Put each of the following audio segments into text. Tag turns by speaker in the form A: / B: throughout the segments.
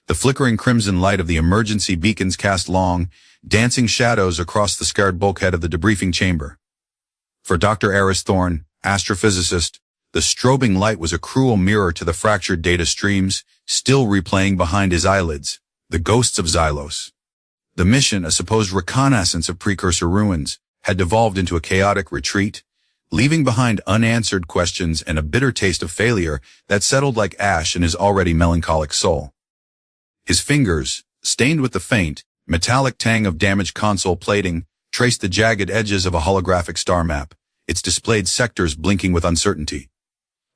A: The flickering crimson light of the emergency beacons cast long, dancing shadows across the scarred bulkhead of the debriefing chamber. For Dr. Marcus Thorne, astrophysicist, the strobing light was a cruel mirror to the fractured data streams, still replaying behind his eyelids, the ghosts of Xylos. The mission, a supposed reconnaissance of precursor ruins, had devolved into a chaotic retreat, leaving behind unanswered questions and a bitter taste of failure that settled like ash in his already melancholic soul. His fingers, stained with the faint, metallic tang of damaged console plating, traced the jagged edges of a holographic star map, its displayed sectors blinking with uncertainty.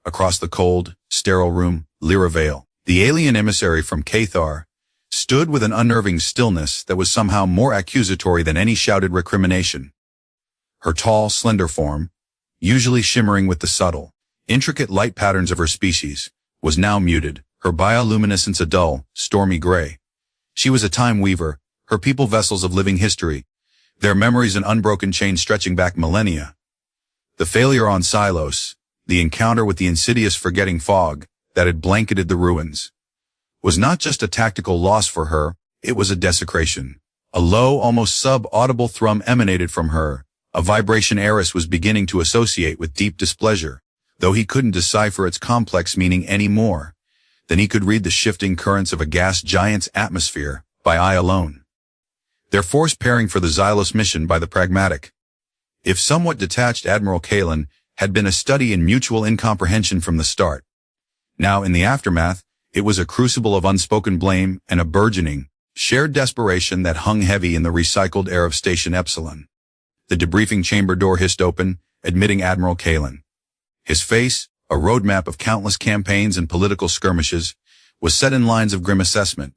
A: Across the cold, sterile room, Lyra, the alien emissary from Cathar, stood with an unnerving stillness that was somehow more accusatory than any shouted recrimination. Her tall, slender form, usually shimmering with the subtle, intricate light patterns of her species, was now muted, her bioluminescence a dull, stormy gray. She was a time weaver, her people vessels of living history, their memories an unbroken chain stretching back millennia. The failure on Xylos, the encounter with the insidious forgetting fog that had blanketed the ruins, was not just a tactical loss for her, it was a desecration. A low, almost sub-audible thrum emanated from her, a vibration Eris was beginning to associate with deep displeasure, though he couldn't decipher its complex meaning any more than he could read the shifting currents of a gas giant's atmosphere by eye alone. Their force pairing for the Xylos mission by the pragmatic, if somewhat detached Admiral Kalen, had been a study in mutual incomprehension from the start. Now, in the aftermath, it was a crucible of unspoken blame and a burgeoning, shared desperation that hung heavy in the recycled air of Station Epsilon. The debriefing chamber door hissed open, admitting Admiral Kalen. His face, a roadmap of countless campaigns and political skirmishes, was set in lines of grim assessment.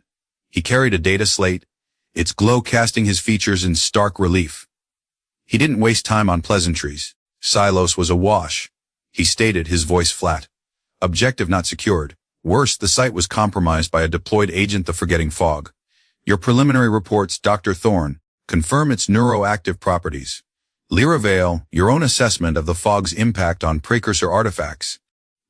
A: He carried a data slate, its glow casting his features in stark relief. He didn't waste time on pleasantries. Xylos was awash, he stated, his voice flat. Objective not secured. Worse, the site was compromised by a deployed agent, the forgetting fog. Your preliminary reports, Dr. Thorne, confirm its neuroactive properties. Lyra, your own assessment of the fog's impact on precursor artifacts.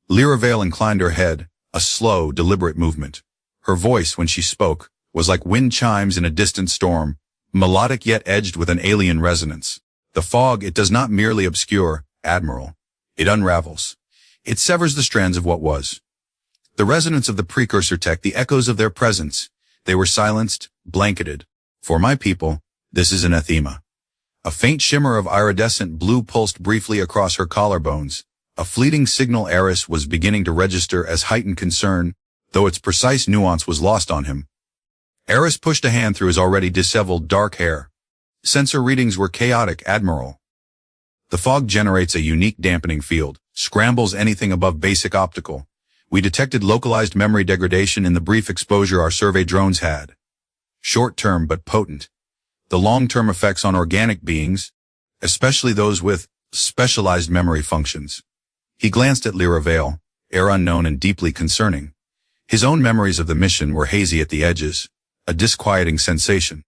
A: Lyra inclined her head, a slow, deliberate movement. Her voice, when she spoke, was like wind chimes in a distant storm, melodic yet edged with an alien resonance. The fog, it does not merely obscure, Admiral. It unravels. It severs the strands of what was. The resonance of the precursor tech, the echoes of their presence. They were silenced, blanketed. For my people, this is anathema. A faint shimmer of iridescent blue pulsed briefly across her collarbones. A fleeting signal Eris was beginning to register as heightened concern, though its precise nuance was lost on him. Eris pushed a hand through his already disheveled dark hair. Sensor readings were chaotic, Admiral. The fog generates a unique dampening field, scrambles anything above basic optical. We detected localized memory degradation in the brief exposure our survey drones had. Short-term but potent. The long-term effects on organic beings, especially those with specialized memory functions. He glanced at Lyra, air unknown and deeply concerning. His own memories of the mission were hazy at the edges, a disquieting sensation.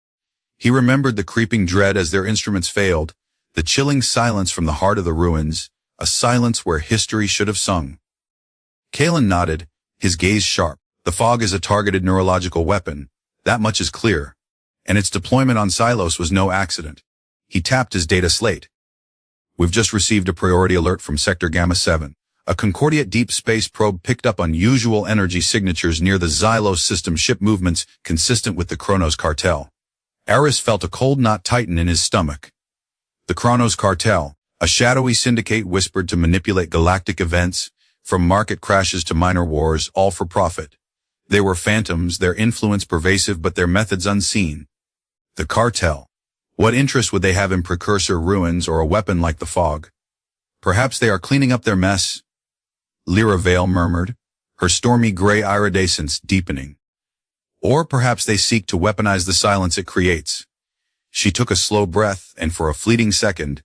A: He remembered the creeping dread as their instruments failed, the chilling silence from the heart of the ruins, a silence where history should have sung. Kalen nodded, his gaze sharp. The fog is a targeted neurological weapon, that much is clear, and its deployment on Xylos was no accident. He tapped his data slate. We've just received a priority alert from Sector Gamma 7. A Concordia deep space probe picked up unusual energy signatures near the Xylos system ship movements consistent with the Kronos cartel. Eris felt a cold knot tighten in his stomach. The Kronos cartel, a shadowy syndicate whispered to manipulate galactic events, from market crashes to minor wars, all for profit. They were phantoms, their influence pervasive but their methods unseen. The cartel. What interest would they have in precursor ruins or a weapon like the fog? Perhaps they are cleaning up their mess. Lyra murmured, her stormy gray iridescence deepening. Or perhaps they seek to weaponize the silence it creates. She took a slow breath, and for a fleeting second,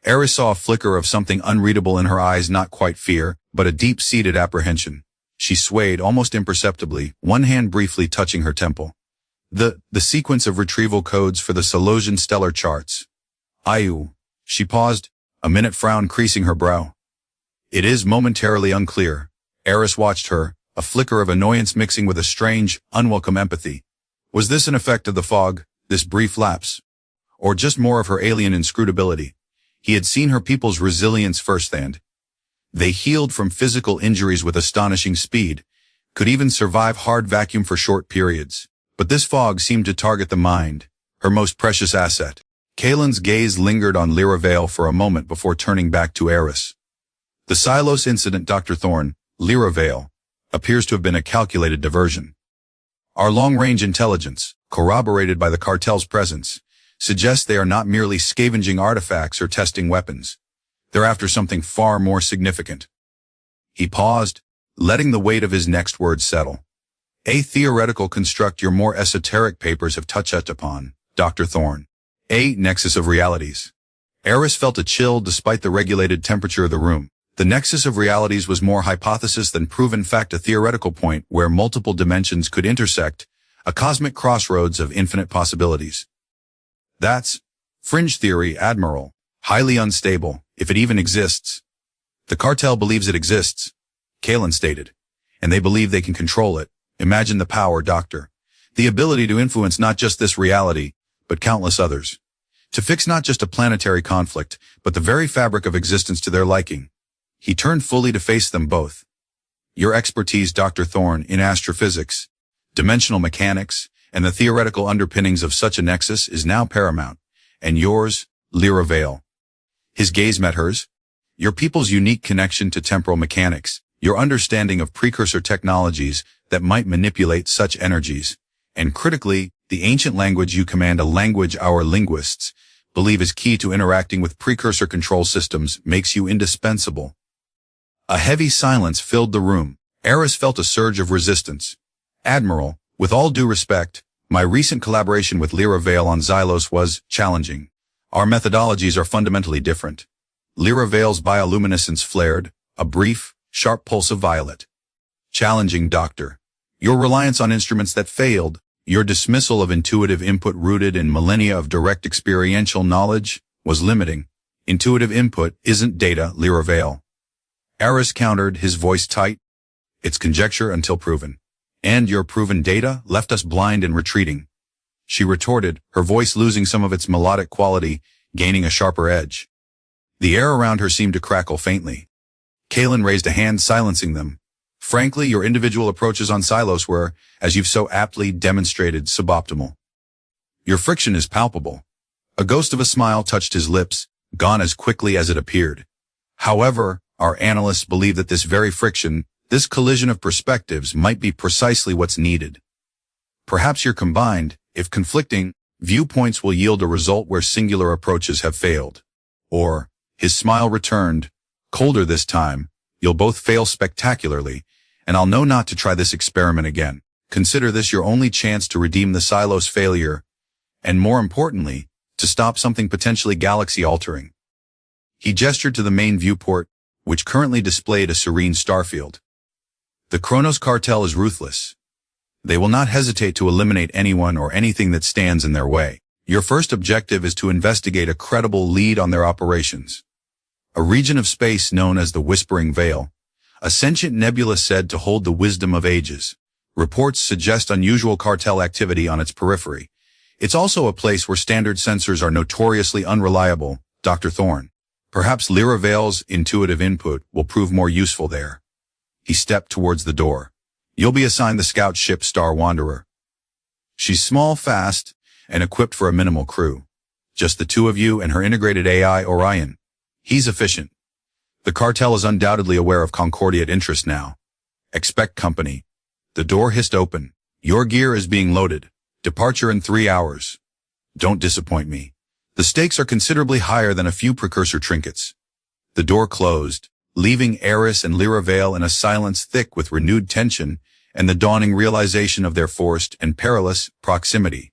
A: Eris saw a flicker of something unreadable in her eyes, not quite fear, but a deep-seated apprehension. She swayed almost imperceptibly, one hand briefly touching her temple. The sequence of retrieval codes for the Selosian stellar charts. Ayu. She paused, a minute frown creasing her brow. It is momentarily unclear. Eris watched her, a flicker of annoyance mixing with a strange, unwelcome empathy. Was this an effect of the fog, this brief lapse? Or just more of her alien inscrutability? He had seen her people's resilience firsthand. They healed from physical injuries with astonishing speed, could even survive hard vacuum for short periods. But this fog seemed to target the mind, her most precious asset. Kaelin's gaze lingered on Lyra Vale for a moment before turning back to Eris. The Xylos incident, Dr. Thorne, Lyra Vale, appears to have been a calculated diversion. Our long-range intelligence, corroborated by the cartel's presence, suggests they are not merely scavenging artifacts or testing weapons. They're after something far more significant. He paused, letting the weight of his next words settle. A theoretical construct your more esoteric papers have touched upon, Dr. Thorne. A nexus of realities. Eris felt a chill despite the regulated temperature of the room. The nexus of realities was more hypothesis than proven fact, a theoretical point where multiple dimensions could intersect, a cosmic crossroads of infinite possibilities. That's fringe theory, Admiral. Highly unstable, if it even exists. The cartel believes it exists, Kaelin stated, and they believe they can control it. Imagine the power, Doctor. The ability to influence not just this reality, but countless others. To fix not just a planetary conflict, but the very fabric of existence to their liking. He turned fully to face them both. Your expertise, Dr. Thorne, in astrophysics, dimensional mechanics, and the theoretical underpinnings of such a nexus is now paramount. And yours, Lyra Vale. His gaze met hers. Your people's unique connection to temporal mechanics, your understanding of precursor technologies that might manipulate such energies, and critically, the ancient language you command, a language our linguists believe is key to interacting with precursor control systems, makes you indispensable. A heavy silence filled the room. Eris felt a surge of resistance. Admiral, with all due respect, my recent collaboration with Lyra Vale on Xylos was challenging. Our methodologies are fundamentally different. Lyra Vale's bioluminescence flared, a brief, sharp pulse of violet. Challenging, Doctor. Your reliance on instruments that failed, your dismissal of intuitive input rooted in millennia of direct experiential knowledge, was limiting. Intuitive input isn't data, Lyra Vale. Eris countered, his voice tight. It's conjecture until proven. And your proven data left us blind and retreating. She retorted, her voice losing some of its melodic quality, gaining a sharper edge. The air around her seemed to crackle faintly. Kaelin raised a hand, silencing them. Frankly, your individual approaches on Xylos were, as you've so aptly demonstrated, suboptimal. Your friction is palpable. A ghost of a smile touched his lips, gone as quickly as it appeared. However, our analysts believe that this very friction, this collision of perspectives, might be precisely what's needed. Perhaps your combined, if conflicting, viewpoints will yield a result where singular approaches have failed. Or, his smile returned, colder this time, you'll both fail spectacularly, and I'll know not to try this experiment again. Consider this your only chance to redeem the Xylos failure, and more importantly, to stop something potentially galaxy-altering. He gestured to the main viewport, which currently displayed a serene starfield. The Kronos cartel is ruthless. They will not hesitate to eliminate anyone or anything that stands in their way. Your first objective is to investigate a credible lead on their operations. A region of space known as the Whispering Veil, a sentient nebula said to hold the wisdom of ages. Reports suggest unusual cartel activity on its periphery. It's also a place where standard sensors are notoriously unreliable, Dr. Thorne. Perhaps Lyra Vale's intuitive input will prove more useful there. He stepped towards the door. You'll be assigned the scout ship Star Wanderer. She's small, fast, and equipped for a minimal crew. Just the two of you and her integrated AI, Orion. He's efficient. The cartel is undoubtedly aware of Concordiate interest now. Expect company. The door hissed open. Your gear is being loaded. Departure in 3 hours. Don't disappoint me. The stakes are considerably higher than a few precursor trinkets. The door closed, leaving Eris and Lyra Vale in a silence thick with renewed tension and the dawning realization of their forced and perilous proximity.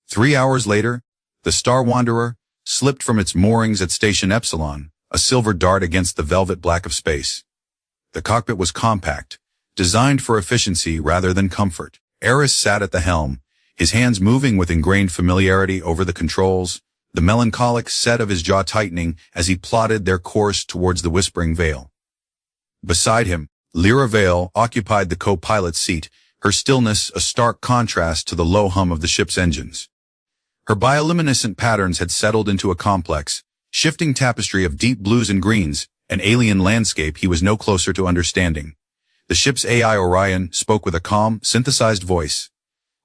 A: 3 hours later, the Star Wanderer slipped from its moorings at Station Epsilon, a silver dart against the velvet black of space. The cockpit was compact, designed for efficiency rather than comfort. Eris sat at the helm, his hands moving with ingrained familiarity over the controls, the melancholic set of his jaw tightening as he plotted their course towards the Whispering Veil. Beside him, Lyra Vale occupied the co-pilot's seat, her stillness a stark contrast to the low hum of the ship's engines. Her bioluminescent patterns had settled into a complex, shifting tapestry of deep blues and greens, an alien landscape he was no closer to understanding. The ship's AI Orion spoke with a calm, synthesized voice.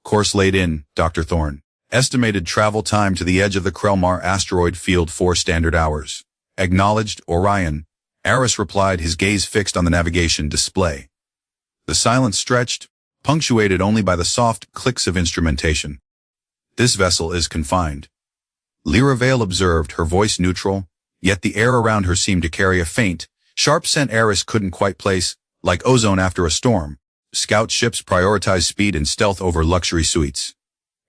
A: Course laid in, Dr. Thorne. Estimated travel time to the edge of the Krelmar asteroid field 4 standard hours. Acknowledged, Orion. Eris replied, his gaze fixed on the navigation display. The silence stretched, punctuated only by the soft clicks of instrumentation. This vessel is confined. Lyra Vale observed, her voice neutral, yet the air around her seemed to carry a faint, sharp scent Eris couldn't quite place, like ozone after a storm. Scout ships prioritize speed and stealth over luxury suites.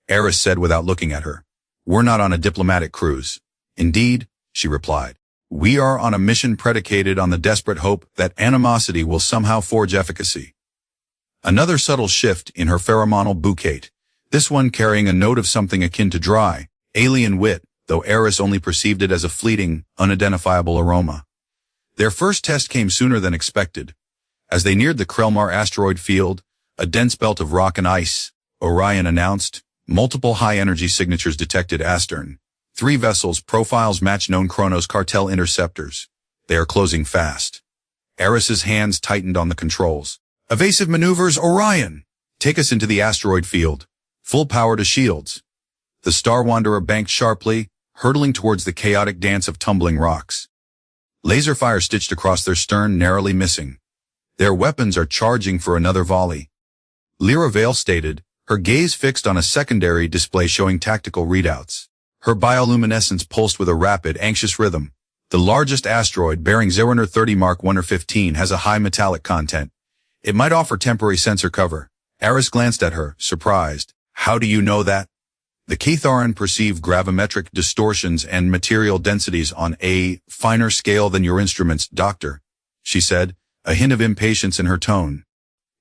A: Eris said without looking at her. We're not on a diplomatic cruise. Indeed, she replied. We are on a mission predicated on the desperate hope that animosity will somehow forge efficacy. Another subtle shift in her pheromonal bouquet, this one carrying a note of something akin to dry, alien wit, though Eris only perceived it as a fleeting, unidentifiable aroma. Their first test came sooner than expected. As they neared the Krelmar asteroid field, a dense belt of rock and ice, Orion announced, multiple high-energy signatures detected astern. 3 vessels, profiles match known Kronos cartel interceptors. They are closing fast. Eris's hands tightened on the controls. Evasive maneuvers, Orion! Take us into the asteroid field. Full power to shields. The Star Wanderer banked sharply, hurtling towards the chaotic dance of tumbling rocks. Laser fire stitched across their stern, narrowly missing. Their weapons are charging for another volley. Lyra Vale stated, her gaze fixed on a secondary display showing tactical readouts. Her bioluminescence pulsed with a rapid, anxious rhythm. The largest asteroid, bearing 030 Mark 1 or 15, has a high metallic content. It might offer temporary sensor cover. Eris glanced at her, surprised. How do you know that? The Catharan perceive gravimetric distortions and material densities on a finer scale than your instruments, Doctor, she said, a hint of impatience in her tone.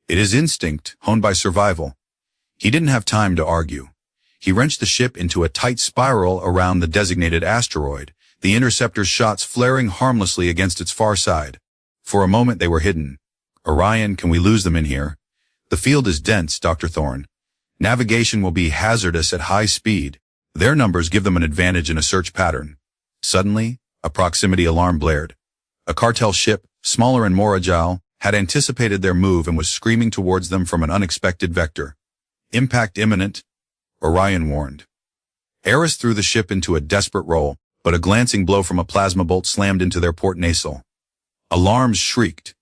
A: It is instinct, honed by survival. He didn't have time to argue. He wrenched the ship into a tight spiral around the designated asteroid, the interceptor's shots flaring harmlessly against its far side. For a moment they were hidden. Orion, can we lose them in here? The field is dense, Dr. Thorne. Navigation will be hazardous at high speed. Their numbers give them an advantage in a search pattern. Suddenly, a proximity alarm blared. A cartel ship, smaller and more agile, had anticipated their move and was screaming towards them from an unexpected vector. Impact imminent, Orion warned. Eris threw the ship into a desperate roll, but a glancing blow from a plasma bolt slammed into their port nacelle. Alarms shrieked.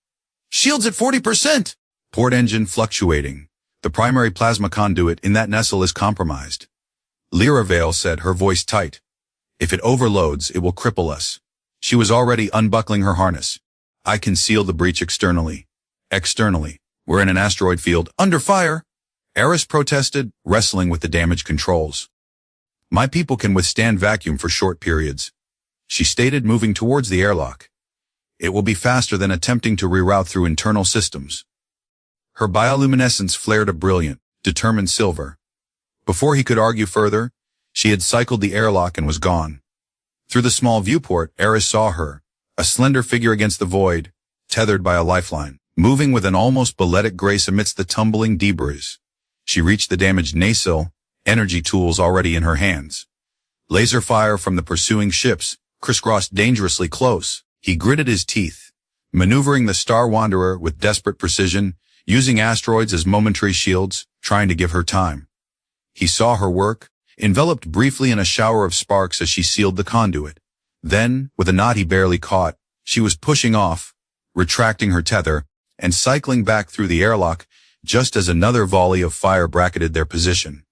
A: Shields at 40%! Port engine fluctuating. The primary plasma conduit in that nacelle is compromised. Lyra Vale said, her voice tight. If it overloads, it will cripple us. She was already unbuckling her harness. I can seal the breach externally. Externally. We're in an asteroid field. Under fire! Eris protested, wrestling with the damaged controls. My people can withstand vacuum for short periods, she stated, moving towards the airlock. It will be faster than attempting to reroute through internal systems. Her bioluminescence flared a brilliant, determined silver. Before he could argue further, she had cycled the airlock and was gone. Through the small viewport, Eris saw her, a slender figure against the void, tethered by a lifeline, moving with an almost balletic grace amidst the tumbling debris. She reached the damaged nacelle, energy tools already in her hands. Laser fire from the pursuing ships crisscrossed dangerously close. He gritted his teeth, maneuvering the Star Wanderer with desperate precision, using asteroids as momentary shields, trying to give her time. He saw her work, enveloped briefly in a shower of sparks as she sealed the conduit. Then, with a knot he barely caught, she was pushing off, retracting her tether, and cycling back through the airlock, just as another volley of fire bracketed their position.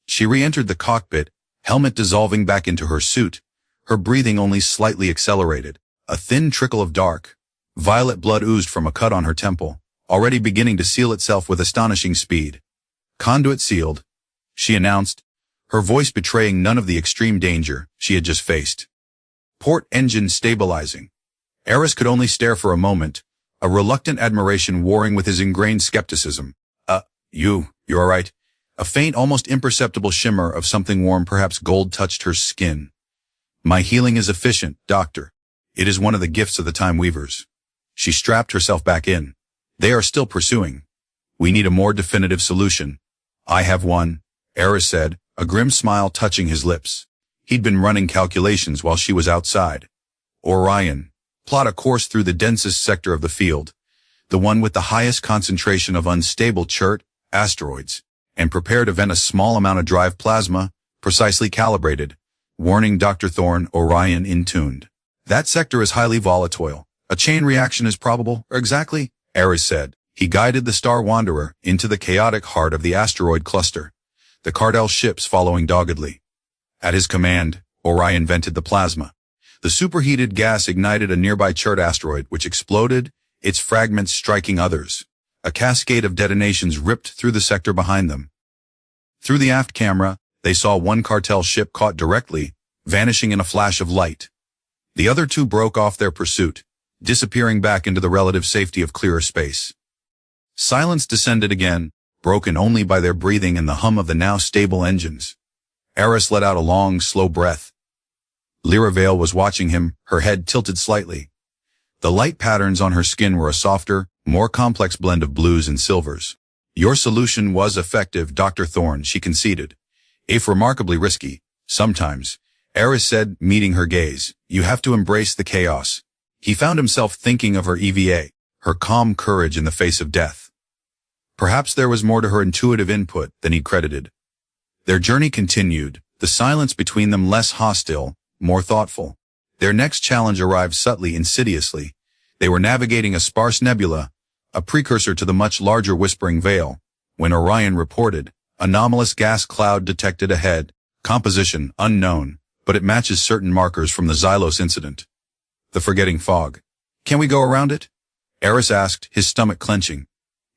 A: She re-entered the cockpit, helmet dissolving back into her suit, her breathing only slightly accelerated. A thin trickle of dark, violet blood oozed from a cut on her temple, already beginning to seal itself with astonishing speed. Conduit sealed, she announced, her voice betraying none of the extreme danger she had just faced. Port engine stabilizing. Eris could only stare for a moment, a reluctant admiration warring with his ingrained skepticism. You're all right. A faint, almost imperceptible shimmer of something warm, perhaps gold, touched her skin. My healing is efficient, Doctor. It is one of the gifts of the Time Weavers. She strapped herself back in. They are still pursuing. We need a more definitive solution. I have one, Eris said, a grim smile touching his lips. He'd been running calculations while she was outside. Orion, plot a course through the densest sector of the field, the one with the highest concentration of unstable chert asteroids, and prepare to vent a small amount of drive plasma, precisely calibrated. Warning Dr. Thorne, Orion intuned. That sector is highly volatile. A chain reaction is probable. Exactly, Eris said. He guided the Star Wanderer into the chaotic heart of the asteroid cluster, the Cardell ships following doggedly. At his command, Orion vented the plasma. The superheated gas ignited a nearby chert asteroid, which exploded, its fragments striking others. A cascade of detonations ripped through the sector behind them. Through the aft camera, they saw one cartel ship caught directly, vanishing in a flash of light. The other two broke off their pursuit, disappearing back into the relative safety of clearer space. Silence descended again, broken only by their breathing and the hum of the now stable engines. Eris let out a long, slow breath. Lyra Vale was watching him, her head tilted slightly. The light patterns on her skin were a softer, more complex blend of blues and silvers. Your solution was effective, Dr. Thorne, she conceded. If remarkably risky, sometimes, Eris said, meeting her gaze. You have to embrace the chaos. He found himself thinking of her EVA, her calm courage in the face of death. Perhaps there was more to her intuitive input than he credited. Their journey continued, the silence between them less hostile, more thoughtful. Their next challenge arrived subtly, insidiously. They were navigating a sparse nebula, a precursor to the much larger Whispering Veil, when Orion reported, anomalous gas cloud detected ahead, composition unknown, but it matches certain markers from the Xylos incident. The forgetting fog. Can we go around it? Eris asked, his stomach clenching.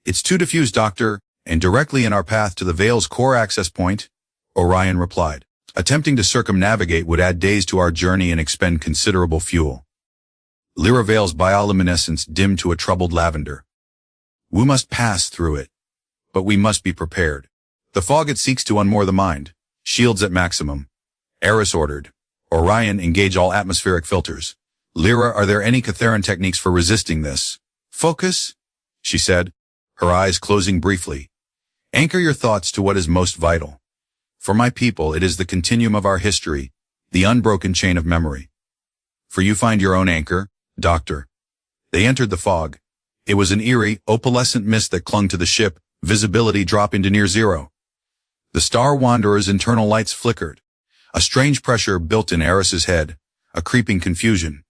A: It's too diffuse, Doctor, and directly in our path to the Veil's core access point, Orion replied. Attempting to circumnavigate would add days to our journey and expend considerable fuel. Lyra Vale's bioluminescence dimmed to a troubled lavender. We must pass through it. But we must be prepared. The fog it seeks to unmoor the mind. Shields at maximum. Eris ordered. Orion, engage all atmospheric filters. Lyra, are there any Catharan techniques for resisting this? Focus, she said, her eyes closing briefly. Anchor your thoughts to what is most vital. For my people, it is the continuum of our history, the unbroken chain of memory. For you find your own anchor, Doctor. They entered the fog. It was an eerie, opalescent mist that clung to the ship, visibility dropping to near zero. The Star Wanderer's internal lights flickered. A strange pressure built in Eris's head, a creeping confusion.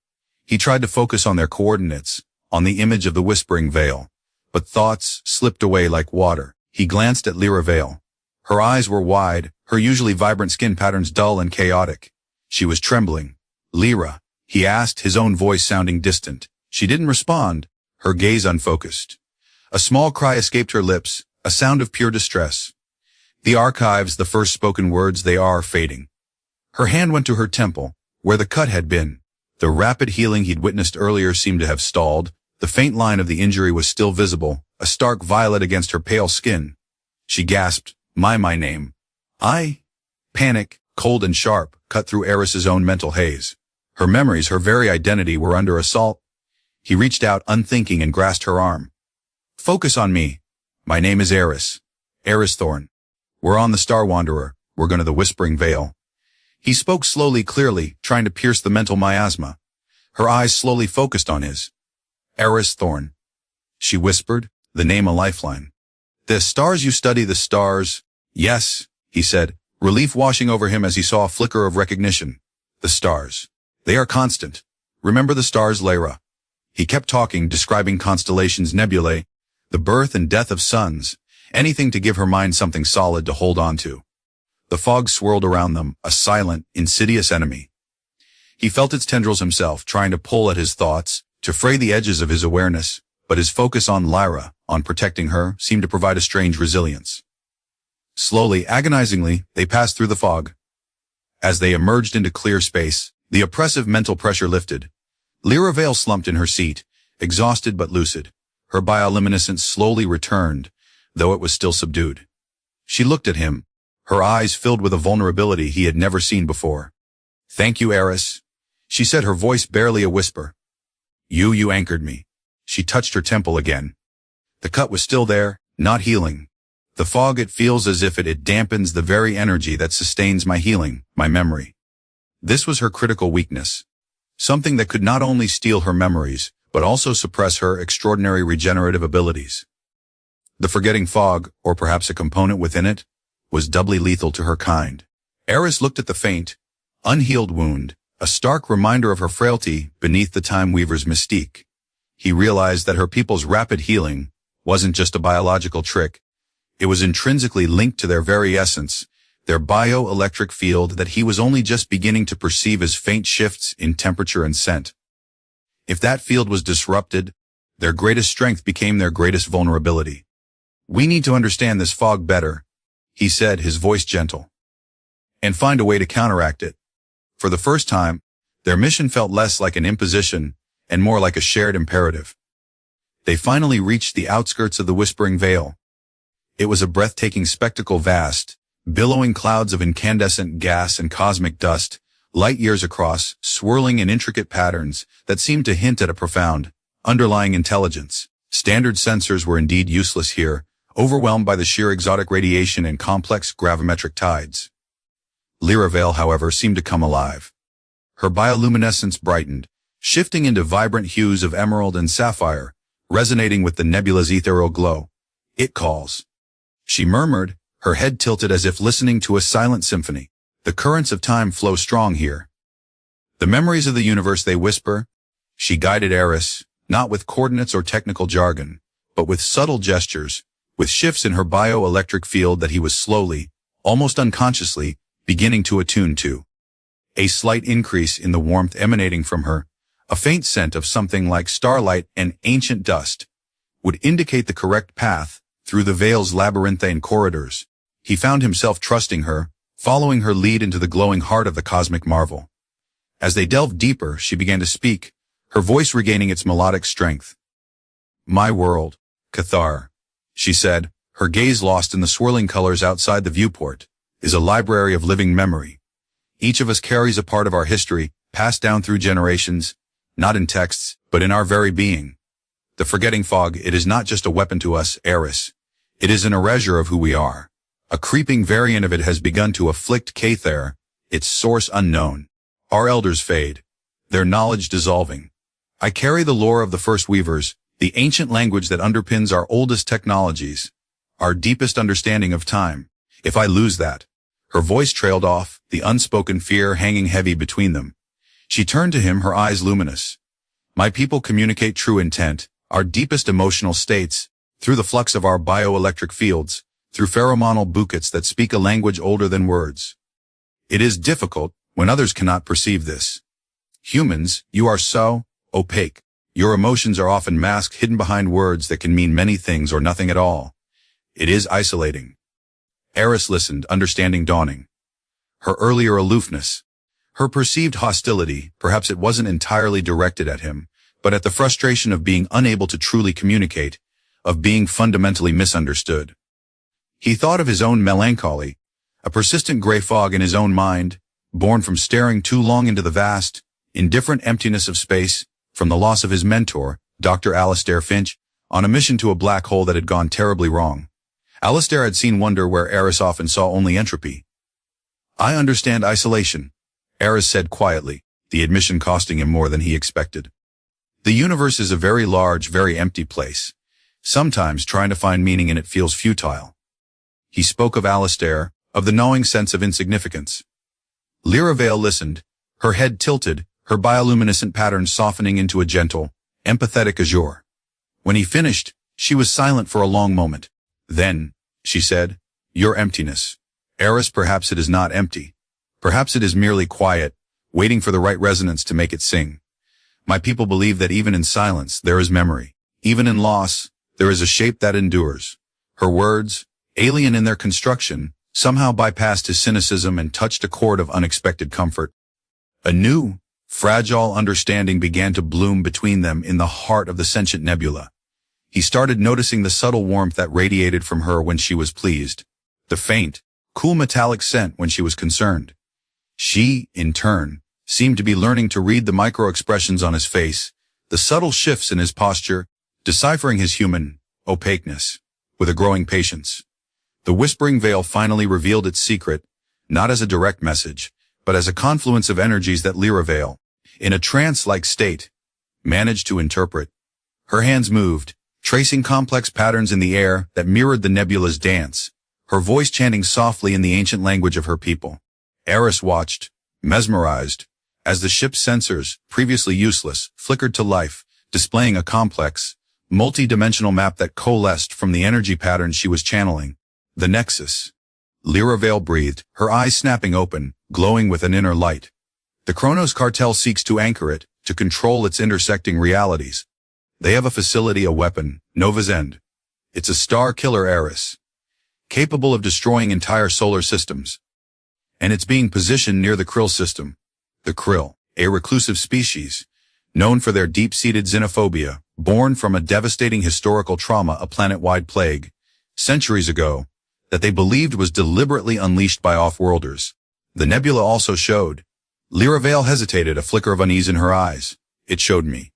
A: He tried to focus on their coordinates, on the image of the Whispering Veil, but thoughts slipped away like water. He glanced at Lyra Vale. Her eyes were wide, her usually vibrant skin patterns dull and chaotic. She was trembling. Lyra, he asked, his own voice sounding distant. She didn't respond, her gaze unfocused. A small cry escaped her lips, a sound of pure distress. The archives, the first spoken words, they are fading. Her hand went to her temple, where the cut had been. The rapid healing he'd witnessed earlier seemed to have stalled. The faint line of the injury was still visible, a stark violet against her pale skin. She gasped, my name. Panic, cold and sharp, cut through Eris's own mental haze. Her memories, her very identity, were under assault. He reached out, unthinking, and grasped her arm. Focus on me. My name is Eris. Eris Thorne. We're on the Star Wanderer. We're going to the Whispering Veil. He spoke slowly, clearly, trying to pierce the mental miasma. Her eyes slowly focused on his. Eris Thorne. She whispered, the name a lifeline. The stars you study, the stars. Yes, he said, relief washing over him as he saw a flicker of recognition. The stars. They are constant. Remember the stars, Lyra. He kept talking, describing constellations, nebulae, the birth and death of suns, anything to give her mind something solid to hold on to. The fog swirled around them, a silent, insidious enemy. He felt its tendrils himself, trying to pull at his thoughts, to fray the edges of his awareness, but his focus on Lyra, on protecting her, seemed to provide a strange resilience. Slowly, agonizingly, they passed through the fog. As they emerged into clear space, the oppressive mental pressure lifted. Lyra Vale slumped in her seat, exhausted but lucid. Her bioluminescence slowly returned, though it was still subdued. She looked at him, her eyes filled with a vulnerability he had never seen before. Thank you, Eris, she said, her voice barely a whisper. You anchored me. She touched her temple again. The cut was still there, not healing. The fog, it feels as if it dampens the very energy that sustains my healing, my memory. This was her critical weakness. Something that could not only steal her memories, but also suppress her extraordinary regenerative abilities. The forgetting fog, or perhaps a component within it, was doubly lethal to her kind. Eris looked at the faint, unhealed wound, a stark reminder of her frailty beneath the Time Weaver's mystique. He realized that her people's rapid healing wasn't just a biological trick. It was intrinsically linked to their very essence, their bio-electric field that he was only just beginning to perceive as faint shifts in temperature and scent. If that field was disrupted, their greatest strength became their greatest vulnerability. "We need to understand this fog better," he said, his voice gentle, "and find a way to counteract it." For the first time, their mission felt less like an imposition and more like a shared imperative. They finally reached the outskirts of the Whispering Vale. It was a breathtaking spectacle, vast, billowing clouds of incandescent gas and cosmic dust, light years across, swirling in intricate patterns that seemed to hint at a profound, underlying intelligence. Standard sensors were indeed useless here, overwhelmed by the sheer exotic radiation and complex gravimetric tides. Lyra Vale, however, seemed to come alive. Her bioluminescence brightened, shifting into vibrant hues of emerald and sapphire, resonating with the nebula's ethereal glow. "It calls," she murmured, her head tilted as if listening to a silent symphony. "The currents of time flow strong here. The memories of the universe, they whisper." She guided Eris, not with coordinates or technical jargon, but with subtle gestures, with shifts in her bio-electric field that he was slowly, almost unconsciously, beginning to attune to. A slight increase in the warmth emanating from her, a faint scent of something like starlight and ancient dust, would indicate the correct path through the Vale's labyrinthine corridors. He found himself trusting her, following her lead into the glowing heart of the cosmic marvel. As they delved deeper, she began to speak, her voice regaining its melodic strength. "My world, Cathar," she said, her gaze lost in the swirling colors outside the viewport, "is a library of living memory. Each of us carries a part of our history, passed down through generations, not in texts, but in our very being. The forgetting fog, it is not just a weapon to us, Eris. It is an erasure of who we are. A creeping variant of it has begun to afflict Cathar, its source unknown. Our elders fade, their knowledge dissolving. I carry the lore of the first weavers, the ancient language that underpins our oldest technologies, our deepest understanding of time. If I lose that..." Her voice trailed off, the unspoken fear hanging heavy between them. She turned to him, her eyes luminous. "My people communicate true intent, our deepest emotional states, through the flux of our bioelectric fields, through pheromonal bouquets that speak a language older than words. It is difficult when others cannot perceive this. Humans, you are so opaque. Your emotions are often masked, hidden behind words that can mean many things or nothing at all. It is isolating." Eris listened, understanding dawning. Her earlier aloofness, her perceived hostility, perhaps it wasn't entirely directed at him, but at the frustration of being unable to truly communicate, of being fundamentally misunderstood. He thought of his own melancholy, a persistent gray fog in his own mind, born from staring too long into the vast, indifferent emptiness of space, from the loss of his mentor, Dr. Alistair Finch, on a mission to a black hole that had gone terribly wrong. Alistair had seen wonder where Eris often saw only entropy. "I understand isolation," Eris said quietly, the admission costing him more than he expected. "The universe is a very large, very empty place. Sometimes trying to find meaning in it feels futile." He spoke of Alistair, of the gnawing sense of insignificance. Lyra Vale listened, her head tilted, her bioluminescent patterns softening into a gentle, empathetic azure. When he finished, she was silent for a long moment. "Then," she said, "your emptiness. Eris, perhaps it is not empty. Perhaps it is merely quiet, waiting for the right resonance to make it sing. My people believe that even in silence there is memory. Even in loss, there is a shape that endures." Her words, alien in their construction, somehow bypassed his cynicism and touched a chord of unexpected comfort. A new, fragile understanding began to bloom between them in the heart of the sentient nebula. He started noticing the subtle warmth that radiated from her when she was pleased, the faint, cool metallic scent when she was concerned. She, in turn, seemed to be learning to read the micro-expressions on his face, the subtle shifts in his posture, deciphering his human, opaqueness, with a growing patience. The whispering veil finally revealed its secret, not as a direct message, but as a confluence of energies that Lyra veil, in a trance-like state, managed to interpret. Her hands moved, tracing complex patterns in the air that mirrored the nebula's dance, her voice chanting softly in the ancient language of her people. Eris watched, mesmerized, as the ship's sensors, previously useless, flickered to life, displaying a complex, multi-dimensional map that coalesced from the energy patterns she was channeling. The Nexus. Lyra veil breathed, her eyes snapping open, glowing with an inner light. The Chronos cartel seeks to anchor it, to control its intersecting realities. They have a facility, a weapon, Nova's End. It's a star killer Eris, capable of destroying entire solar systems. And it's being positioned near the Krill system. The Krill, a reclusive species, known for their deep-seated xenophobia, born from a devastating historical trauma, a planet-wide plague, centuries ago, that they believed was deliberately unleashed by off-worlders. The nebula also showed. Lyra veil hesitated, a flicker of unease in her eyes. It showed me.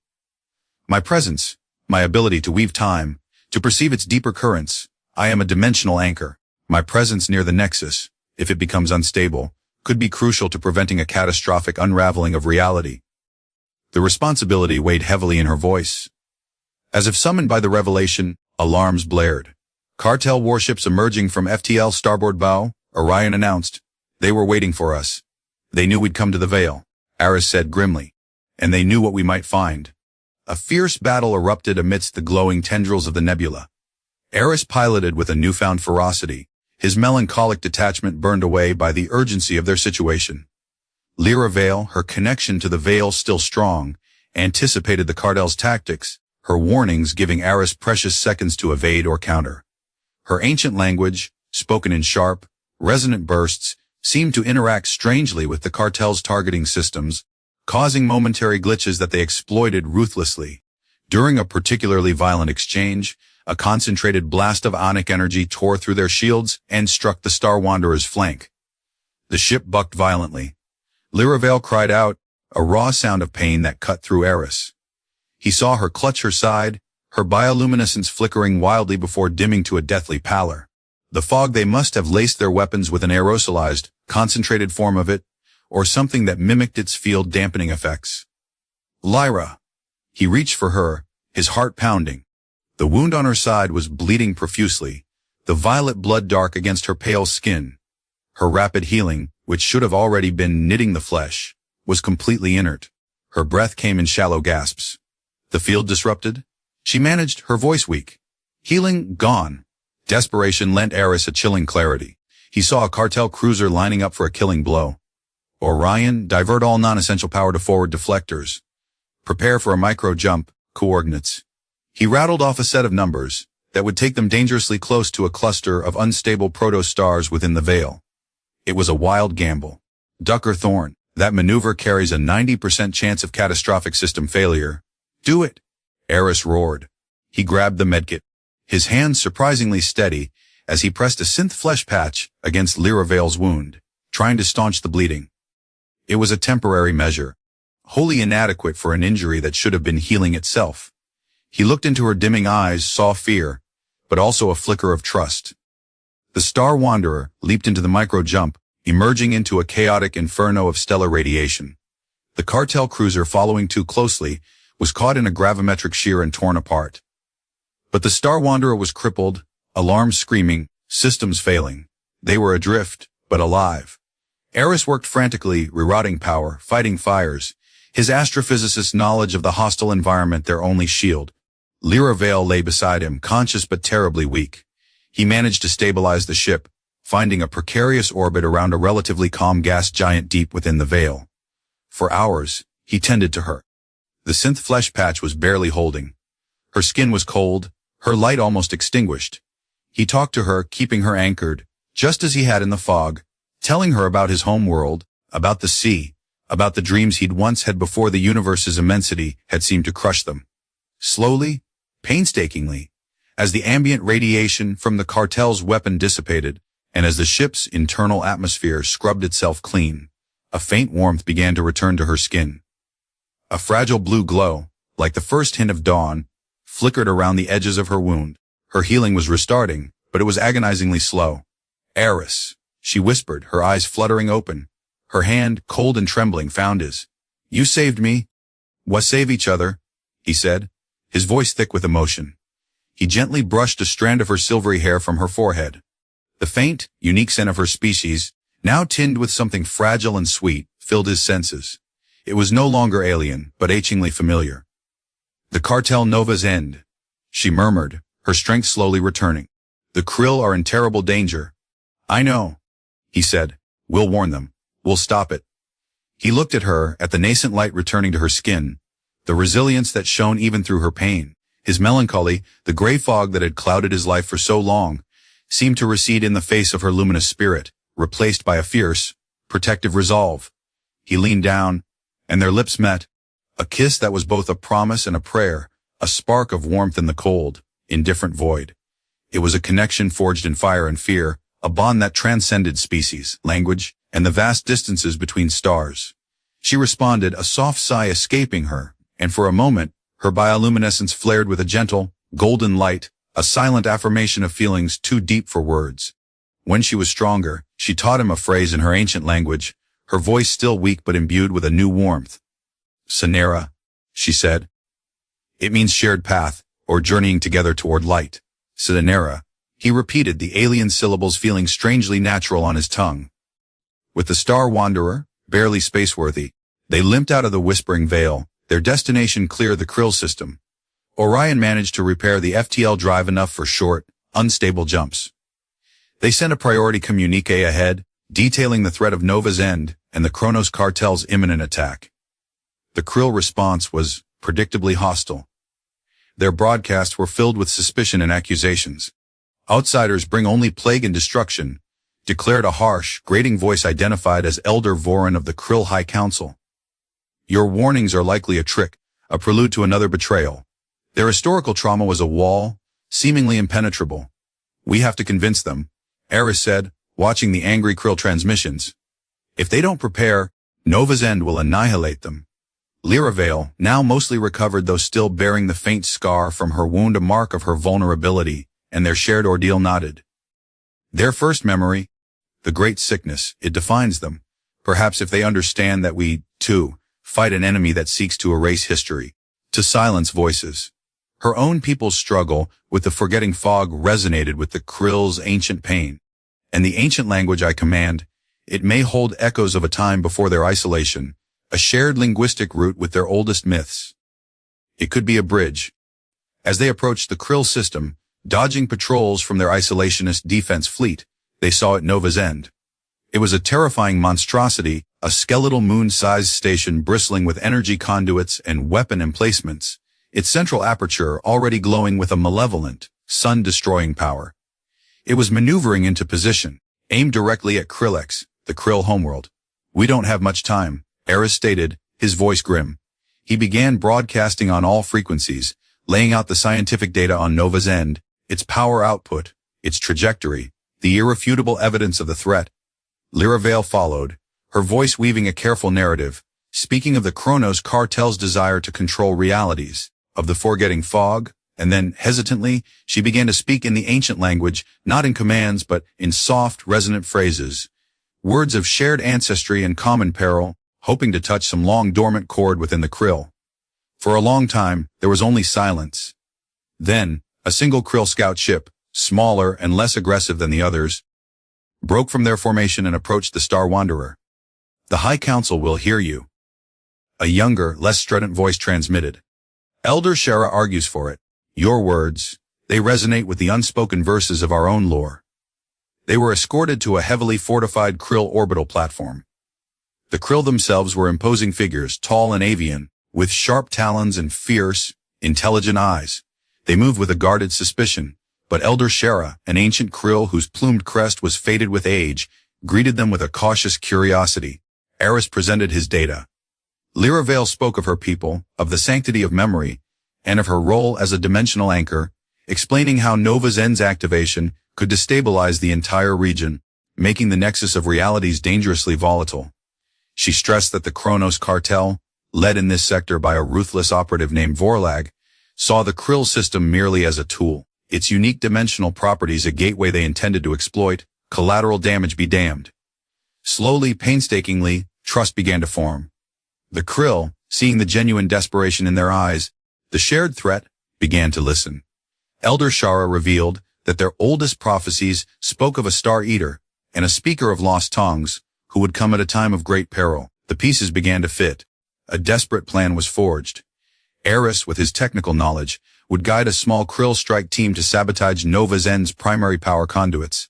A: My presence, my ability to weave time, to perceive its deeper currents. I am a dimensional anchor. My presence near the Nexus, if it becomes unstable, could be crucial to preventing a catastrophic unraveling of reality. The responsibility weighed heavily in her voice. As if summoned by the revelation, alarms blared. Cartel warships emerging from FTL's starboard bow, Orion announced. They were waiting for us. They knew we'd come to the Veil, Eris said grimly. And they knew what we might find. A fierce battle erupted amidst the glowing tendrils of the nebula. Eris piloted with a newfound ferocity, his melancholic detachment burned away by the urgency of their situation. Lyra veil, her connection to the Veil still strong, anticipated the cartel's tactics, her warnings giving Eris precious seconds to evade or counter. Her ancient language, spoken in sharp, resonant bursts, seemed to interact strangely with the cartel's targeting systems, causing momentary glitches that they exploited ruthlessly. During a particularly violent exchange, a concentrated blast of onic energy tore through their shields and struck the Star Wanderer's flank. The ship bucked violently. Lyra veil cried out, a raw sound of pain that cut through Eris. He saw her clutch her side, her bioluminescence flickering wildly before dimming to a deathly pallor. The fog, they must have laced their weapons with an aerosolized, concentrated form of it, or something that mimicked its field-dampening effects. Lyra. He reached for her, his heart pounding. The wound on her side was bleeding profusely, the violet blood dark against her pale skin. Her rapid healing, which should have already been knitting the flesh, was completely inert. Her breath came in shallow gasps. The field disrupted? She managed, her voice weak. Healing gone. Desperation lent Eris a chilling clarity. He saw a cartel cruiser lining up for a killing blow. Orion, divert all non-essential power to forward deflectors. Prepare for a micro-jump, coordinates. He rattled off a set of numbers that would take them dangerously close to a cluster of unstable proto-stars within the Veil. It was a wild gamble. Dr. Thorne, that maneuver carries a 90% chance of catastrophic system failure. Do it! Eris roared. He grabbed the medkit, his hands surprisingly steady as he pressed a synth flesh patch against Lyra veil's wound, trying to staunch the bleeding. It was a temporary measure, wholly inadequate for an injury that should have been healing itself. He looked into her dimming eyes, saw fear, but also a flicker of trust. The Star Wanderer leaped into the micro-jump, emerging into a chaotic inferno of stellar radiation. The cartel cruiser, following too closely, was caught in a gravimetric shear and torn apart. But the Star Wanderer was crippled, alarms screaming, systems failing. They were adrift, but alive. Eris worked frantically, rerouting power, fighting fires, his astrophysicist's knowledge of the hostile environment their only shield. Lyra veil lay beside him, conscious but terribly weak. He managed to stabilize the ship, finding a precarious orbit around a relatively calm gas giant deep within the Veil. For hours, he tended to her. The synth flesh patch was barely holding. Her skin was cold, her light almost extinguished. He talked to her, keeping her anchored, just as he had in the fog, telling her about his home world, about the sea, about the dreams he'd once had before the universe's immensity had seemed to crush them. Slowly, painstakingly, as the ambient radiation from the cartel's weapon dissipated, and as the ship's internal atmosphere scrubbed itself clean, a faint warmth began to return to her skin. A fragile blue glow, like the first hint of dawn, flickered around the edges of her wound. Her healing was restarting, but it was agonizingly slow. Eris, she whispered, her eyes fluttering open. Her hand, cold and trembling, found his. You saved me. "We save each other," he said, his voice thick with emotion. He gently brushed a strand of her silvery hair from her forehead. The faint, unique scent of her species, now tinged with something fragile and sweet, filled his senses. It was no longer alien, but achingly familiar. "The cartel Nova's end," she murmured, her strength slowly returning. "The Krill are in terrible danger." "I know," he said. "We'll warn them. We'll stop it." He looked at her, at the nascent light returning to her skin, the resilience that shone even through her pain. His melancholy, the gray fog that had clouded his life for so long, seemed to recede in the face of her luminous spirit, replaced by a fierce, protective resolve. He leaned down, and their lips met, a kiss that was both a promise and a prayer, a spark of warmth in the cold, indifferent void. It was a connection forged in fire and fear, a bond that transcended species, language, and the vast distances between stars. She responded, a soft sigh escaping her, and for a moment, her bioluminescence flared with a gentle, golden light, a silent affirmation of feelings too deep for words. When she was stronger, she taught him a phrase in her ancient language, her voice still weak but imbued with a new warmth. "Sanera," she said. "It means shared path, or journeying together toward light." Sanera. He repeated, the alien syllables feeling strangely natural on his tongue. With the Star Wanderer, barely spaceworthy, they limped out of the Whispering Veil, their destination clear the Krill system. Orion managed to repair the FTL drive enough for short, unstable jumps. They sent a priority communique ahead, detailing the threat of Nova's end and the Kronos cartel's imminent attack. The Krill response was predictably hostile. Their broadcasts were filled with suspicion and accusations. "Outsiders bring only plague and destruction," declared a harsh, grating voice identified as Elder Voron of the Krill High Council. "Your warnings are likely a trick, a prelude to another betrayal. Their historical trauma was a wall, seemingly impenetrable. We have to convince them," Eris said, watching the angry Krill transmissions. "If they don't prepare, Nova's end will annihilate them." Lyra, now mostly recovered though still bearing the faint scar from her wound, a mark of her vulnerability, and their shared ordeal, nodded. "Their first memory, the great sickness, it defines them. Perhaps if they understand that we, too, fight an enemy that seeks to erase history, to silence voices." Her own people's struggle with the forgetting fog resonated with the Krill's ancient pain. "And the ancient language I command, it may hold echoes of a time before their isolation, a shared linguistic root with their oldest myths. It could be a bridge." As they approached the Krill system, dodging patrols from their isolationist defense fleet, they saw at Nova's end. It was a terrifying monstrosity, a skeletal moon-sized station bristling with energy conduits and weapon emplacements, its central aperture already glowing with a malevolent, sun-destroying power. It was maneuvering into position, aimed directly at Krillex, the Krill homeworld. "We don't have much time," Eris stated, his voice grim. He began broadcasting on all frequencies, laying out the scientific data on Nova's end, its power output, its trajectory, the irrefutable evidence of the threat. Lyra followed, her voice weaving a careful narrative, speaking of the Kronos cartel's desire to control realities, of the forgetting fog, and then, hesitantly, she began to speak in the ancient language, not in commands but in soft, resonant phrases, words of shared ancestry and common peril, hoping to touch some long-dormant chord within the Krill. For a long time, there was only silence. Then, a single Krill scout ship, smaller and less aggressive than the others, broke from their formation and approached the Star Wanderer. "The High Council will hear you," a younger, less strident voice transmitted. "Elder Shara argues for it. Your words, they resonate with the unspoken verses of our own lore." They were escorted to a heavily fortified Krill orbital platform. The Krill themselves were imposing figures, tall and avian, with sharp talons and fierce, intelligent eyes. They moved with a guarded suspicion, but Elder Shara, an ancient Krill whose plumed crest was faded with age, greeted them with a cautious curiosity. Eris presented his data. Lyra spoke of her people, of the sanctity of memory, and of her role as a dimensional anchor, explaining how Nova's End's activation could destabilize the entire region, making the nexus of realities dangerously volatile. She stressed that the Kronos cartel, led in this sector by a ruthless operative named Vorlag, saw the Krill system merely as a tool, its unique dimensional properties a gateway they intended to exploit, collateral damage be damned. Slowly, painstakingly, trust began to form. The Krill, seeing the genuine desperation in their eyes, the shared threat, began to listen. Elder Shara revealed that their oldest prophecies spoke of a star-eater and a speaker of lost tongues who would come at a time of great peril. The pieces began to fit. A desperate plan was forged. Eris, with his technical knowledge, would guide a small Krill strike team to sabotage Nova Zen's primary power conduits.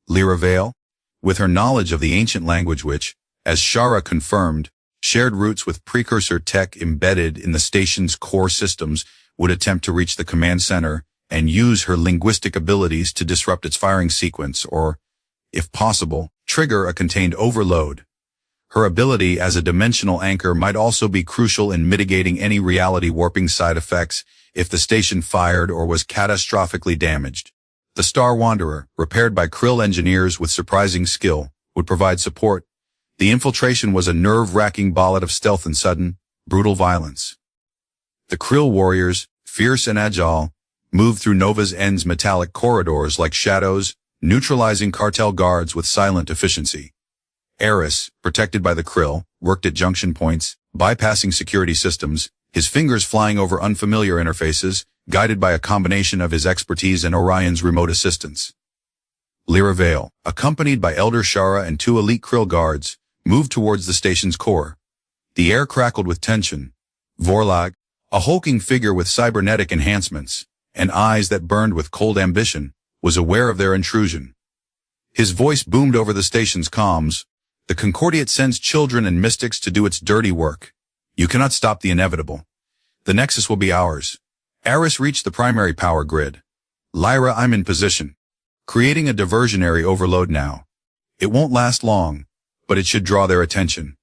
A: Lyra Vale, with her knowledge of the ancient language which, as Shara confirmed, shared roots with precursor tech embedded in the station's core systems, would attempt to reach the command center and use her linguistic abilities to disrupt its firing sequence or, if possible, trigger a contained overload. Her ability as a dimensional anchor might also be crucial in mitigating any reality warping side effects if the station fired or was catastrophically damaged. The Star Wanderer, repaired by Krill engineers with surprising skill, would provide support. The infiltration was a nerve-wracking ballad of stealth and sudden, brutal violence. The Krill warriors, fierce and agile, moved through Nova Zen's metallic corridors like shadows, neutralizing cartel guards with silent efficiency. Eris, protected by the Krill, worked at junction points, bypassing security systems, his fingers flying over unfamiliar interfaces, guided by a combination of his expertise and Orion's remote assistance. Lyra Vale, accompanied by Elder Shara and 2 elite Krill guards, moved towards the station's core. The air crackled with tension. Vorlag, a hulking figure with cybernetic enhancements, and eyes that burned with cold ambition, was aware of their intrusion. His voice boomed over the station's comms. The Concordiate sends children and mystics to do its dirty work. You cannot stop the inevitable. The Nexus will be ours. Eris reached the primary power grid. Lyra, I'm in position. Creating a diversionary overload now. It won't last long, but it should draw their attention.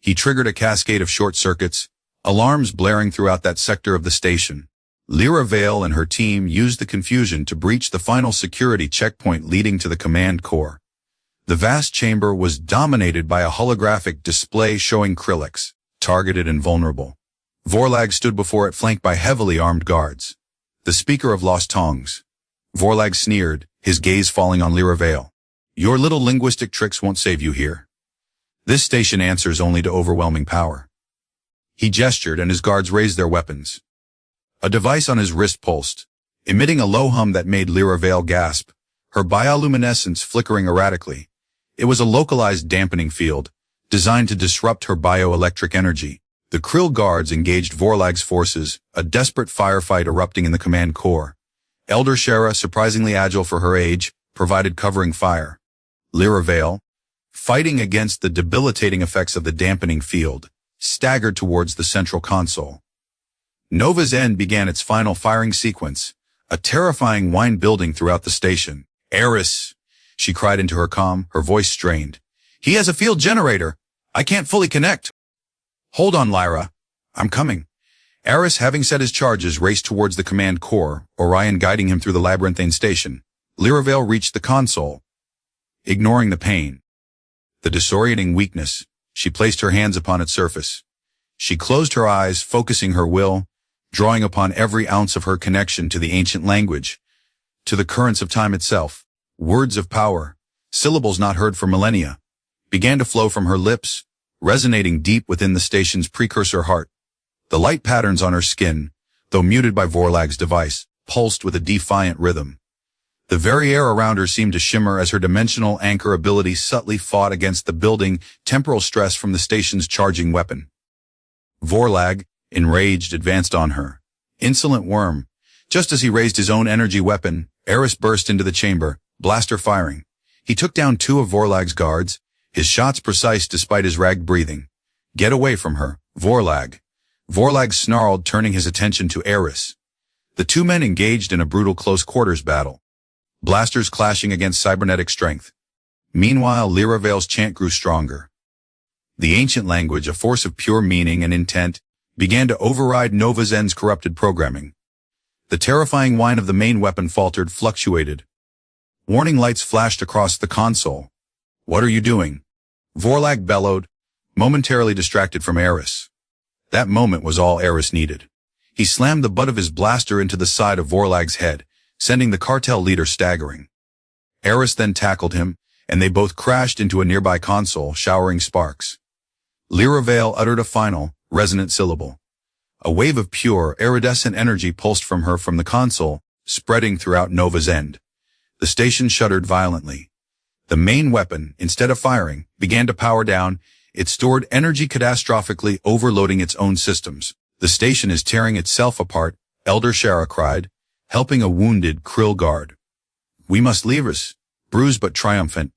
A: He triggered a cascade of short circuits, alarms blaring throughout that sector of the station. Lyra Vale and her team used the confusion to breach the final security checkpoint leading to the command core. The vast chamber was dominated by a holographic display showing Krillix, targeted and vulnerable. Vorlag stood before it flanked by heavily armed guards. The speaker of lost tongues. Vorlag sneered, his gaze falling on Lyra Vale. Your little linguistic tricks won't save you here. This station answers only to overwhelming power. He gestured and his guards raised their weapons. A device on his wrist pulsed, emitting a low hum that made Lyra Vale gasp, her bioluminescence flickering erratically. It was a localized dampening field, designed to disrupt her bioelectric energy. The Krill guards engaged Vorlag's forces, a desperate firefight erupting in the command core. Elder Shara, surprisingly agile for her age, provided covering fire. Lyra Vale, fighting against the debilitating effects of the dampening field, staggered towards the central console. Nova Zen began its final firing sequence, a terrifying whine building throughout the station. Eris, she cried into her comm, her voice strained. He has a field generator. I can't fully connect. Hold on, Lyra. I'm coming. Eris, having set his charges, raced towards the command core, Orion guiding him through the labyrinthine station. Lyra Vale reached the console. Ignoring the pain, the disorienting weakness, she placed her hands upon its surface. She closed her eyes, focusing her will, drawing upon every ounce of her connection to the ancient language, to the currents of time itself. Words of power, syllables not heard for millennia, began to flow from her lips, resonating deep within the station's precursor heart. The light patterns on her skin, though muted by Vorlag's device, pulsed with a defiant rhythm. The very air around her seemed to shimmer as her dimensional anchor ability subtly fought against the building temporal stress from the station's charging weapon. Vorlag, enraged, advanced on her. Insolent worm. Just as he raised his own energy weapon, Eris burst into the chamber, blaster firing. He took down 2 of Vorlag's guards, his shots precise despite his ragged breathing. Get away from her, Vorlag. Vorlag snarled, turning his attention to Eris. The 2 men engaged in a brutal close-quarters battle, blasters clashing against cybernetic strength. Meanwhile, Lyra Vale's chant grew stronger. The ancient language, a force of pure meaning and intent, began to override Nova Zen's corrupted programming. The terrifying whine of the main weapon faltered, fluctuated. Warning lights flashed across the console. What are you doing? Vorlag bellowed, momentarily distracted from Eris. That moment was all Eris needed. He slammed the butt of his blaster into the side of Vorlag's head, sending the cartel leader staggering. Eris then tackled him, and they both crashed into a nearby console, showering sparks. Lyra Vale uttered a final, resonant syllable. A wave of pure, iridescent energy pulsed from her from the console, spreading throughout Nova's end. The station shuddered violently. The main weapon, instead of firing, began to power down. It stored energy catastrophically, overloading its own systems. The station is tearing itself apart, Elder Shara cried, helping a wounded Krill guard. We must leave us. Bruised but triumphant,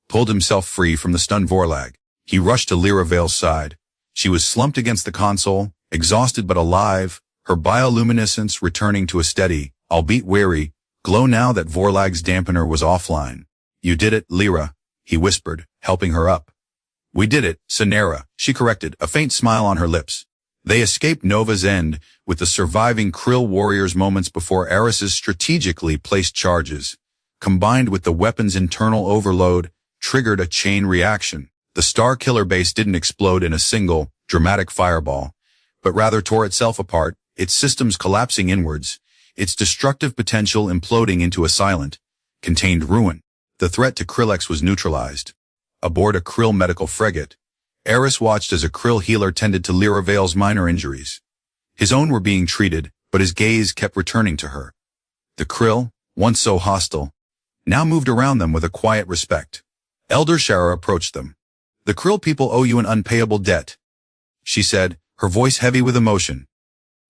A: pulled himself free from the stunned Vorlag. He rushed to Lyra Vale's side. She was slumped against the console, exhausted but alive, her bioluminescence returning to a steady, albeit wary, glow now that Vorlag's dampener was offline. You did it, Lyra, he whispered, helping her up. We did it, Sonera, she corrected, a faint smile on her lips. They escaped Nova's end, with the surviving Krill warriors moments before Eris's strategically placed charges, combined with the weapon's internal overload, triggered a chain reaction. The Star Killer base didn't explode in a single, dramatic fireball, but rather tore itself apart, its systems collapsing inwards, its destructive potential imploding into a silent, contained ruin. The threat to Krillex was neutralized. Aboard a Krill medical frigate, Eris watched as a Krill healer tended to Lyra Vale's minor injuries. His own were being treated, but his gaze kept returning to her. The Krill, once so hostile, now moved around them with a quiet respect. Elder Shara approached them. The Krill people owe you an unpayable debt, she said, her voice heavy with emotion.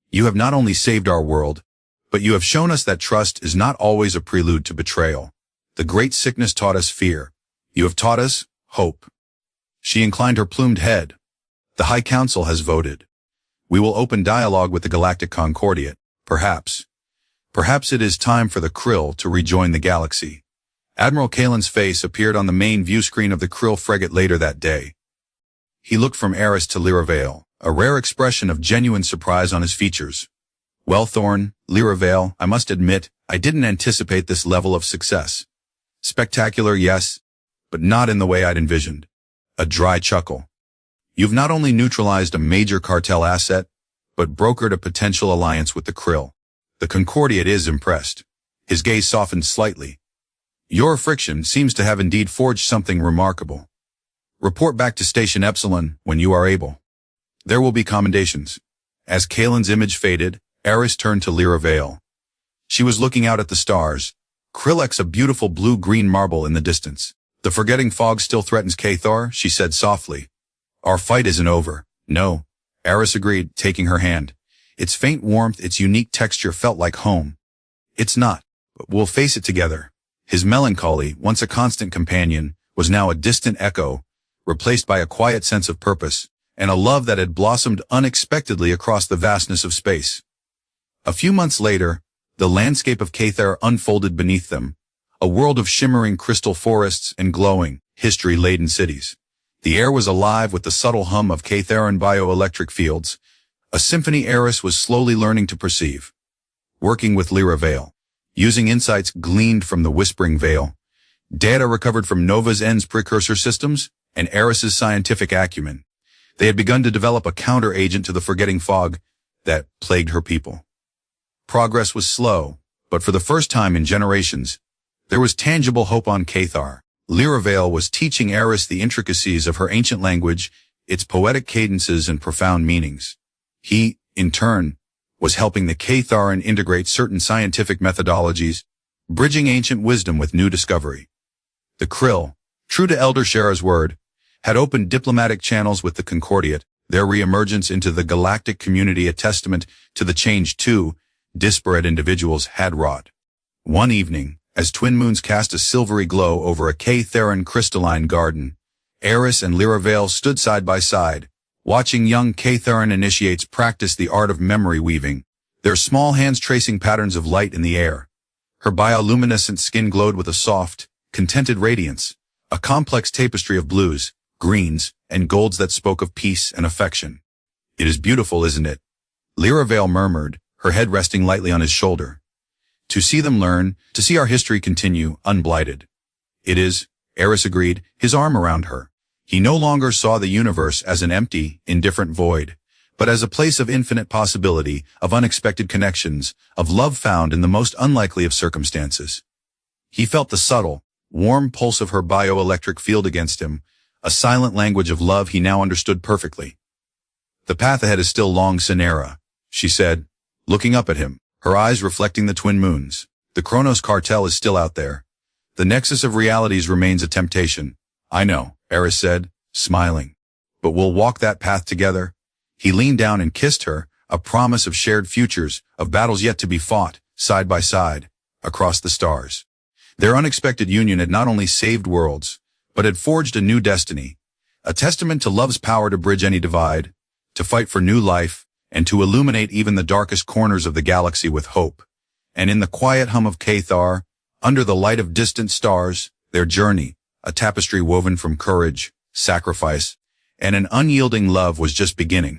A: You have not only saved our world, but you have shown us that trust is not always a prelude to betrayal. The great sickness taught us fear. You have taught us hope. She inclined her plumed head. The High Council has voted. We will open dialogue with the Galactic Concordiate, perhaps. Perhaps it is time for the Krill to rejoin the galaxy. Admiral Kalen's face appeared on the main view screen of the Krill frigate later that day. He looked from Eris to Lyra Vale, a rare expression of genuine surprise on his features. Well, Thorne, Lyra Vale, I must admit, I didn't anticipate this level of success. Spectacular, yes, but not in the way I'd envisioned. A dry chuckle. You've not only neutralized a major cartel asset, but brokered a potential alliance with the Krill. The Concordiate is impressed. His gaze softened slightly. Your friction seems to have indeed forged something remarkable. Report back to Station Epsilon when you are able. There will be commendations. As Kalen's image faded, Eris turned to Lyra Vale. She was looking out at the stars, Krillex a beautiful blue-green marble in the distance. The forgetting fog still threatens Cathar, she said softly. Our fight isn't over. No, Eris agreed, taking her hand. Its faint warmth, its unique texture felt like home. It's not, but we'll face it together. His melancholy, once a constant companion, was now a distant echo, replaced by a quiet sense of purpose, and a love that had blossomed unexpectedly across the vastness of space. A few months later, the landscape of Cathar unfolded beneath them, a world of shimmering crystal forests and glowing, history-laden cities. The air was alive with the subtle hum of Catharan bioelectric fields, a symphony Eris was slowly learning to perceive. Working with Lyra Vale, using insights gleaned from the Whispering Veil, data recovered from Nova's End's precursor systems, and Eris's scientific acumen, they had begun to develop a counter-agent to the forgetting fog that plagued her people. Progress was slow, but for the first time in generations, there was tangible hope on Cathar. Lyra Vale was teaching Eris the intricacies of her ancient language, its poetic cadences and profound meanings. He, in turn, was helping the Catharan integrate certain scientific methodologies, bridging ancient wisdom with new discovery. The Krill, true to Elder Shara's word, had opened diplomatic channels with the Concordiate, their reemergence into the galactic community a testament to the change two disparate individuals had wrought. One evening, as twin moons cast a silvery glow over a Catharan crystalline garden, Eris and Lyra Vale stood side by side, watching young Catharan initiates practice the art of memory weaving, their small hands tracing patterns of light in the air. Her bioluminescent skin glowed with a soft, contented radiance, a complex tapestry of blues, greens, and golds that spoke of peace and affection. It is beautiful, isn't it? Lyra Vale murmured, her head resting lightly on his shoulder. To see them learn, to see our history continue, unblighted. It is, Eris agreed, his arm around her. He no longer saw the universe as an empty, indifferent void, but as a place of infinite possibility, of unexpected connections, of love found in the most unlikely of circumstances. He felt the subtle, warm pulse of her bioelectric field against him, a silent language of love he now understood perfectly. "The path ahead is still long, Sonera," she said, looking up at him, her eyes reflecting the twin moons. "The Kronos cartel is still out there. The nexus of realities remains a temptation." "I know," Eris said, smiling. "But we'll walk that path together." He leaned down and kissed her, a promise of shared futures, of battles yet to be fought, side by side, across the stars. Their unexpected union had not only saved worlds, but had forged a new destiny, a testament to love's power to bridge any divide, to fight for new life, and to illuminate even the darkest corners of the galaxy with hope. And in the quiet hum of Cathar, under the light of distant stars, their journey, a tapestry woven from courage, sacrifice, and an unyielding love, was just beginning.